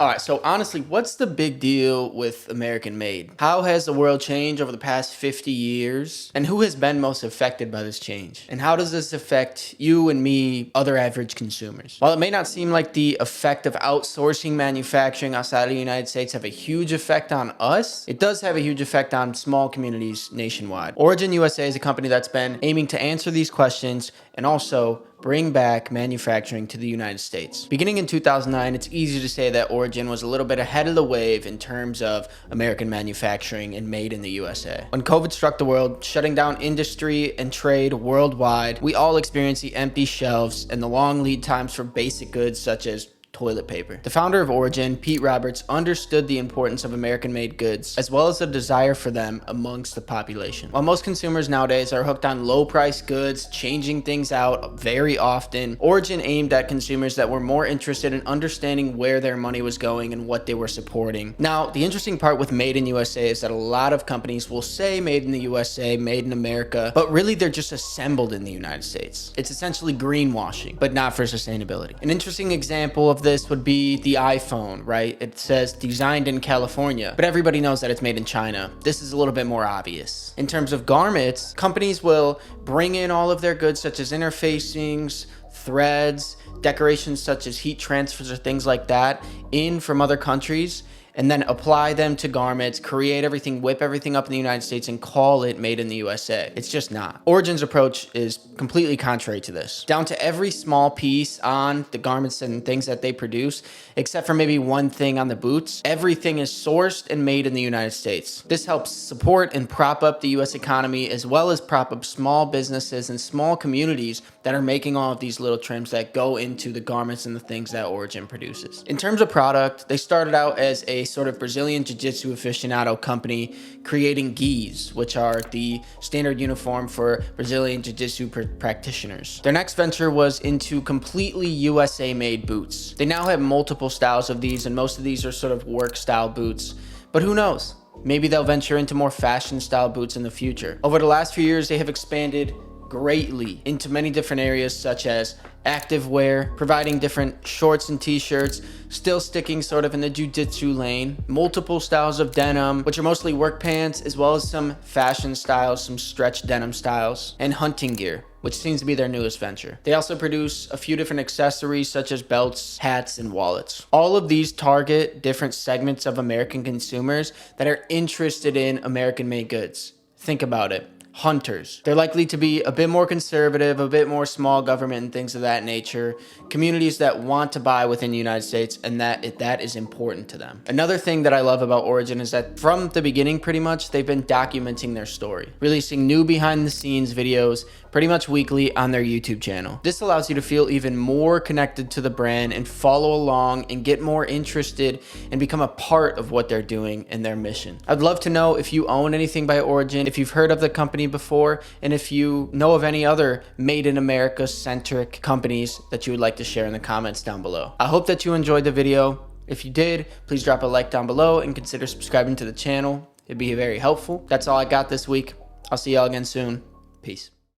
All right, so honestly, what's the big deal with American made? How has the world changed over the past 50 years? And who has been most affected by this change? And how does this affect you and me, other average consumers? While it may not seem like the effect of outsourcing manufacturing outside of the United States have a huge effect on us, it does have a huge effect on small communities nationwide. Origin USA is a company that's been aiming to answer these questions and also bring back manufacturing to the United States. Beginning in 2009, it's easy to say that Origin was a little bit ahead of the wave in terms of American manufacturing and made in the USA. When COVID struck the world, shutting down industry and trade worldwide, we all experienced the empty shelves and the long lead times for basic goods such as toilet paper. The founder of Origin, Pete Roberts, understood the importance of American-made goods, as well as the desire for them amongst the population. While most consumers nowadays are hooked on low-priced goods, changing things out very often, Origin aimed at consumers that were more interested in understanding where their money was going and what they were supporting. Now, the interesting part with Made in USA is that a lot of companies will say Made in the USA, Made in America, but really they're just assembled in the United States. It's essentially greenwashing, but not for sustainability. An interesting example of this would be the iPhone, right? It says designed in California, but everybody knows that it's made in China. This is a little bit more obvious. In terms of garments, companies will bring in all of their goods such as interfacings, threads, decorations such as heat transfers or things like that in from other countries, and then apply them to garments, create everything, whip everything up in the United States and call it Made in the USA. It's just not. Origin's approach is completely contrary to this. Down to every small piece on the garments and things that they produce, except for maybe one thing on the boots, everything is sourced and made in the United States. This helps support and prop up the US economy, as well as prop up small businesses and small communities that are making all of these little trims that go into the garments and the things that Origin produces. In terms of product, they started out as a sort of Brazilian jiu-jitsu aficionado company creating gis, which are the standard uniform for Brazilian jiu-jitsu practitioners. Their next venture was into completely USA made boots. They now have multiple styles of these, and most of these are sort of work style boots, but who knows? Maybe they'll venture into more fashion style boots in the future. Over the last few years, they have expanded greatly into many different areas such as activewear, providing different shorts and t-shirts, still sticking sort of in the jiu-jitsu lane, multiple styles of denim, which are mostly work pants, as well as some fashion styles, some stretch denim styles, and hunting gear, which seems to be their newest venture. They also produce a few different accessories such as belts, hats, and wallets. All of these target different segments of American consumers that are interested in American-made goods. Think about it. Hunters. They're likely to be a bit more conservative, a bit more small government and things of that nature. Communities that want to buy within the United States, and that is important to them. Another thing that I love about Origin is that from the beginning, pretty much, they've been documenting their story, releasing new behind the scenes videos pretty much weekly on their YouTube channel. This allows you to feel even more connected to the brand and follow along and get more interested and become a part of what they're doing and their mission. I'd love to know if you own anything by Origin, if you've heard of the company before, and if you know of any other Made in America centric companies that you would like to share in the comments down below. I hope that you enjoyed the video. If you did, please drop a like down below and consider subscribing to the channel. It'd be very helpful. That's all I got this week. I'll see y'all again soon. Peace.